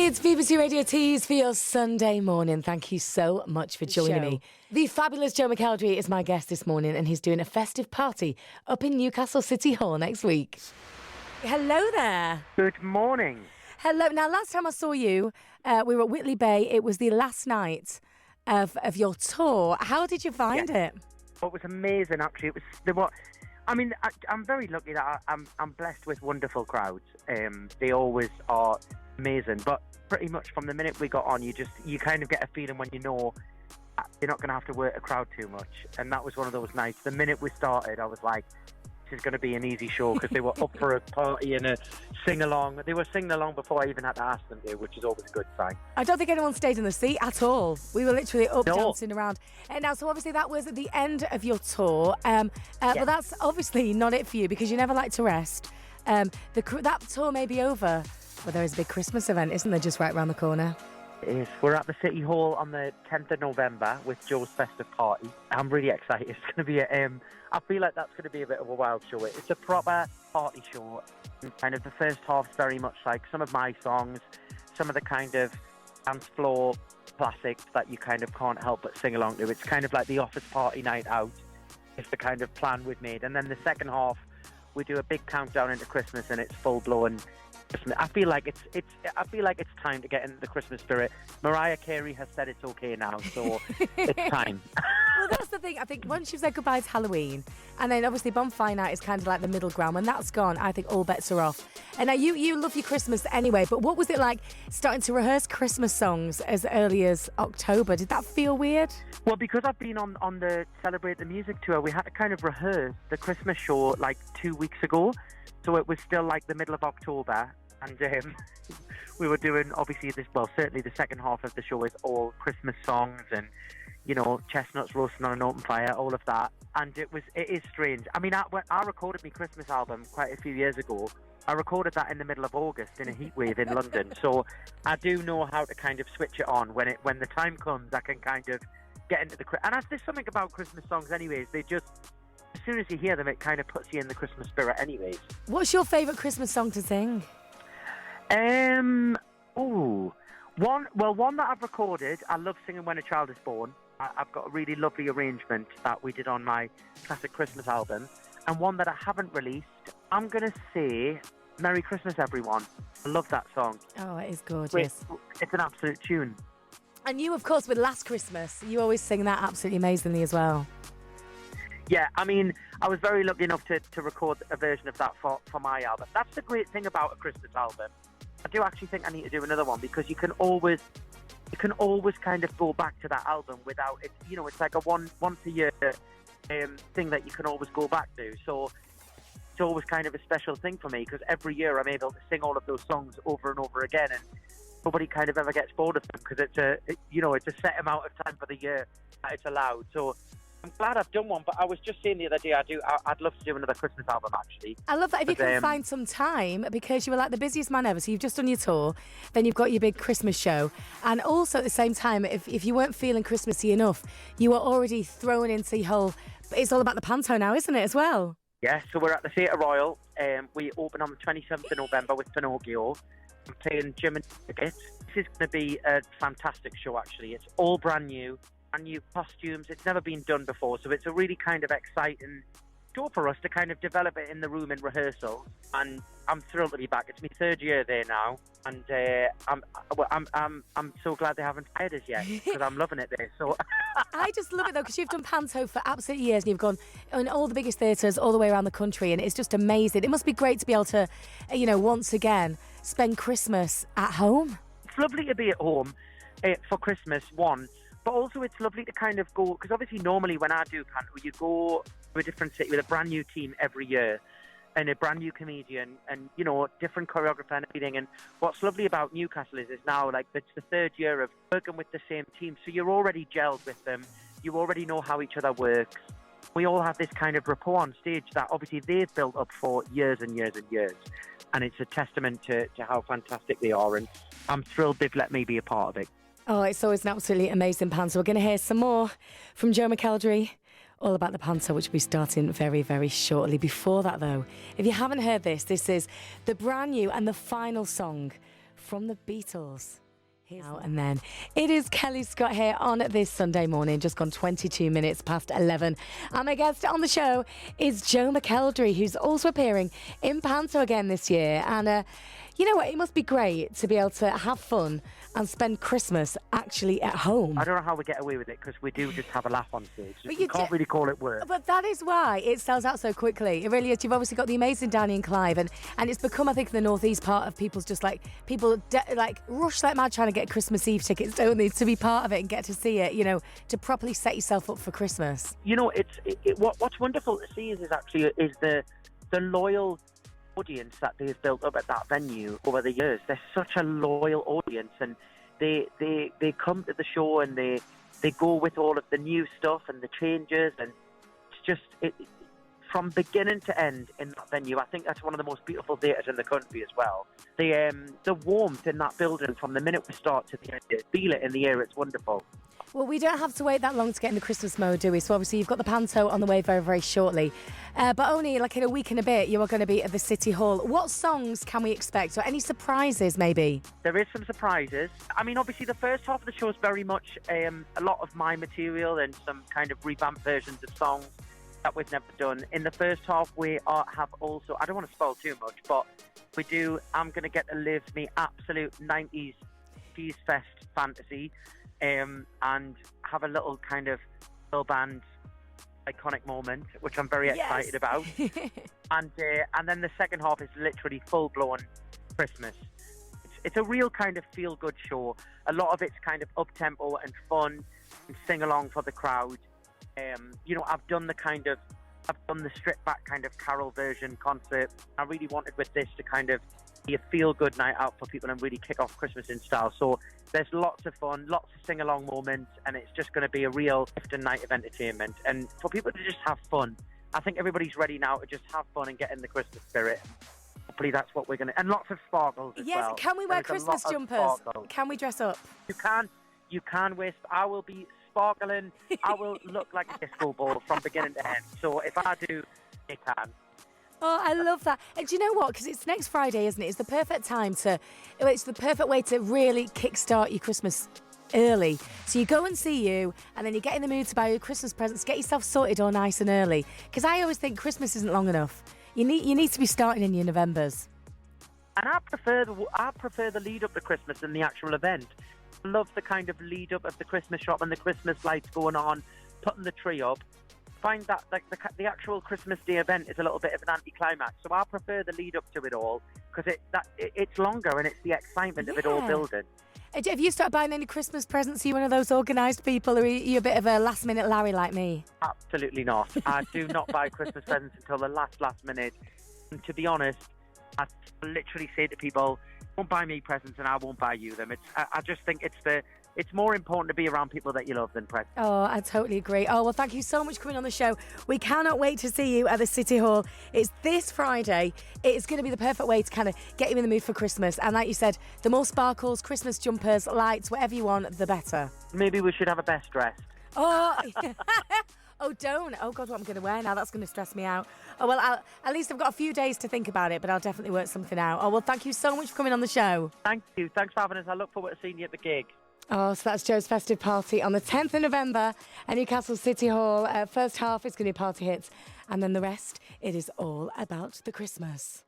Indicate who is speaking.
Speaker 1: It's BBC Radio Tees for your Sunday morning. Thank you so much for joining me. The fabulous Joe McElderry is my guest this morning, and he's doing a festive party up in Newcastle City Hall next week. Hello there.
Speaker 2: Good morning.
Speaker 1: Hello. Now, last time I saw you, we were at Whitley Bay. It was the last night of your tour. How did you find it?
Speaker 2: Oh, it was amazing, actually. I'm very lucky that I'm blessed with wonderful crowds. They always are amazing. But pretty much from the minute we got on, you kind of get a feeling when you know you're not going to have to work a crowd too much. And that was one of those nights. The minute we started, I was like, this is going to be an easy show, because they were up for a party and a sing-along. They were singing along before I even had to ask them to, which is always a good sign.
Speaker 1: I don't think anyone stayed in the seat at all. We were literally up dancing around. And now, so obviously that was at the end of your tour. But that's obviously not it for you, because you never like to rest. That tour may be over, but there is a big Christmas event, isn't there, just right around the corner?
Speaker 2: It is. We're at the City Hall on the 10th of November with Joe's festive party. I'm really excited. It's going to be I feel like that's going to be a bit of a wild show. It's a proper party show. Kind of the first half's very much like some of my songs, some of the kind of dance floor classics that you kind of can't help but sing along to. It's kind of like the office party night out. It's the kind of plan we've made. And then the second half, we do a big countdown into Christmas, and it's full-blown. I feel like it's time to get into the Christmas spirit. Mariah Carey has said it's okay now, so it's time.
Speaker 1: Well, that's the thing. I think once you've said goodbye to Halloween, and then obviously Bonfire Night is kind of like the middle ground. When that's gone, I think all bets are off. And now you love your Christmas anyway, but what was it like starting to rehearse Christmas songs as early as October? Did that feel weird?
Speaker 2: Well, because I've been on the Celebrate the Music tour, we had to kind of rehearse the Christmas show like 2 weeks ago. So it was still like the middle of October. And we were doing, obviously, certainly the second half of the show is all Christmas songs and, chestnuts roasting on an open fire, all of that. And it is strange. I mean, I recorded my Christmas album quite a few years ago. I recorded that in the middle of August in a heatwave in London. So I do know how to kind of switch it on. When the time comes, I can kind of get into and there's something about Christmas songs anyways. They just, as soon as you hear them, it kind of puts you in the Christmas spirit anyways. What's
Speaker 1: your favourite Christmas song to sing?
Speaker 2: One that I've recorded, I love singing When a Child is Born. I've got a really lovely arrangement that we did on my classic Christmas album. And one that I haven't released, I'm going to say Merry Christmas, Everyone. I love that song.
Speaker 1: Oh, it is gorgeous.
Speaker 2: It's an absolute tune.
Speaker 1: And you, of course, with Last Christmas, you always sing that absolutely amazingly as well.
Speaker 2: Yeah, I mean, I was very lucky enough to record a version of that for my album. That's the great thing about a Christmas album. I do actually think I need to do another one, because you can always kind of go back to that album without it. It's like a once a year thing that you can always go back to. So it's always kind of a special thing for me, because every year I'm able to sing all of those songs over and over again, and nobody kind of ever gets bored of them, because it's a set amount of time for the year that it's allowed. So I'm glad I've done one, but I was just saying the other day I'd love to do another Christmas album, actually.
Speaker 1: I love that if you can find some time, because you were like the busiest man ever. So you've just done your tour, then you've got your big Christmas show, and also at the same time, if you weren't feeling Christmassy enough, you were already thrown into the whole, it's all about the panto now, isn't it, as well?
Speaker 2: Yeah, so we're at the Theatre Royal. We open on the 27th of November with Pinocchio. I'm playing Jim and Tickets. This is going to be a fantastic show, actually. It's all brand new costumes. It's never been done before, so it's a really kind of exciting show for us to kind of develop it in the room in rehearsal. And I'm thrilled to be back. It's my third year there now, and I'm so glad they haven't hired us yet, because I'm loving it there. So
Speaker 1: I just love it though, because you've done panto for absolute years, and you've gone in all the biggest theatres all the way around the country, and it's just amazing. It must be great to be able to, once again spend Christmas at home.
Speaker 2: It's lovely to be at home for Christmas, one. But also it's lovely to kind of go, because obviously normally when I do panto, you go to a different city with a brand new team every year and a brand new comedian and, different choreographer and everything. And what's lovely about Newcastle is now, like, it's the third year of working with the same team. So you're already gelled with them. You already know how each other works. We all have this kind of rapport on stage that obviously they've built up for years and years and years. And it's a testament to how fantastic they are. And I'm thrilled they've let me be a part of it.
Speaker 1: Oh, it's always an absolutely amazing panto. We're going to hear some more from Joe McElderry, all about the panto, which will be starting very, very shortly. Before that, though, if you haven't heard this is the brand new and the final song from the Beatles. Now and then. It is Kelly Scott here on this Sunday morning, just gone 22 minutes past 11. And my guest on the show is Joe McElderry, who's also appearing in Panto again this year. And you know what? It must be great to be able to have fun and spend Christmas actually at home.
Speaker 2: I don't know how we get away with it because we do just have a laugh on stage. You can't really call it work.
Speaker 1: But that is why it sells out so quickly. It really is. You've obviously got the amazing Danny and Clive, and it's become, I think, the northeast part of people's just like people rush like mad trying to get Christmas Eve tickets, don't they, to be part of it and get to see it. You know, to properly set yourself up for Christmas.
Speaker 2: You know, what's wonderful to see is the loyal audience that they've built up at that venue over the years. They're such a loyal audience, and they come to the show and they go with all of the new stuff and the changes, and it's just from beginning to end in that venue. I think that's one of the most beautiful theatres in the country as well. The warmth in that building from the minute we start to the end, you feel it in the air. It's wonderful.
Speaker 1: Well, we don't have to wait that long to get in the Christmas mode, do we? So obviously you've got the Panto on the way very, very shortly. But only like in a week and a bit, you are going to be at the City Hall. What songs can we expect? Or any surprises, maybe?
Speaker 2: There is some surprises. I mean, obviously the first half of the show is very much a lot of my material and some kind of revamped versions of songs that we've never done. In the first half, we have also, I don't want to spoil too much, but I'm going to get to live me absolute 90s Cheese Fest fantasy. And have a little kind of girl band iconic moment, which I'm very excited about. And then the second half is literally full-blown Christmas. It's a real kind of feel-good show. A lot of it's kind of up-tempo and fun and sing-along for the crowd. You know, I've done the stripped-back kind of carol version concert. I really wanted with this to kind of be a feel-good night out for people and really kick off Christmas in style. So there's lots of fun, lots of sing-along moments, and it's just going to be a real gift and night of entertainment. And for people to just have fun, I think everybody's ready now to just have fun and get in the Christmas spirit. Hopefully that's what we're going to... And lots of sparkles as well.
Speaker 1: Yes, can we wear Christmas jumpers? Can we dress up?
Speaker 2: You can, Wisp. I will be sparkling. I will look like a disco ball from beginning to end. So if I do, you can.
Speaker 1: Oh, I love that. And do you know what? Because it's next Friday, isn't it? It's the perfect time it's the perfect way to really kickstart your Christmas early. So you go and see you, and then you get in the mood to buy your Christmas presents, get yourself sorted all nice and early. Because I always think Christmas isn't long enough. You need to be starting in your Novembers.
Speaker 2: And I prefer the lead up to Christmas than the actual event. I love the kind of lead up of the Christmas shop and the Christmas lights going on, putting the tree up. Find that like the actual Christmas Day event is a little bit of an anticlimax, so I prefer the lead up to it all because it's longer and it's the excitement of it all building.
Speaker 1: Have you started buying any Christmas presents? Are you one of those organised people, or are you a bit of a last minute Larry like me?
Speaker 2: Absolutely not. I do not buy Christmas presents until the last minute. And to be honest, I literally say to people, "Don't buy me presents, and I won't buy you them." I just think it's more important to be around people that you love than presents.
Speaker 1: Oh, I totally agree. Oh, well, thank you so much for coming on the show. We cannot wait to see you at the City Hall. It's this Friday. It's going to be the perfect way to kind of get you in the mood for Christmas. And like you said, the more sparkles, Christmas jumpers, lights, whatever you want, the better.
Speaker 2: Maybe we should have a best dressed.
Speaker 1: Oh, oh, don't. Oh, God, what I'm going to wear now. That's going to stress me out. Oh, well, at least I've got a few days to think about it, but I'll definitely work something out. Oh, well, thank you so much for coming on the show.
Speaker 2: Thank you. Thanks for having us. I look forward to seeing you at the gig.
Speaker 1: Oh, so that's Joe's festive party on the 10th of November at Newcastle City Hall. First half is going to be party hits, and then the rest, it is all about the Christmas.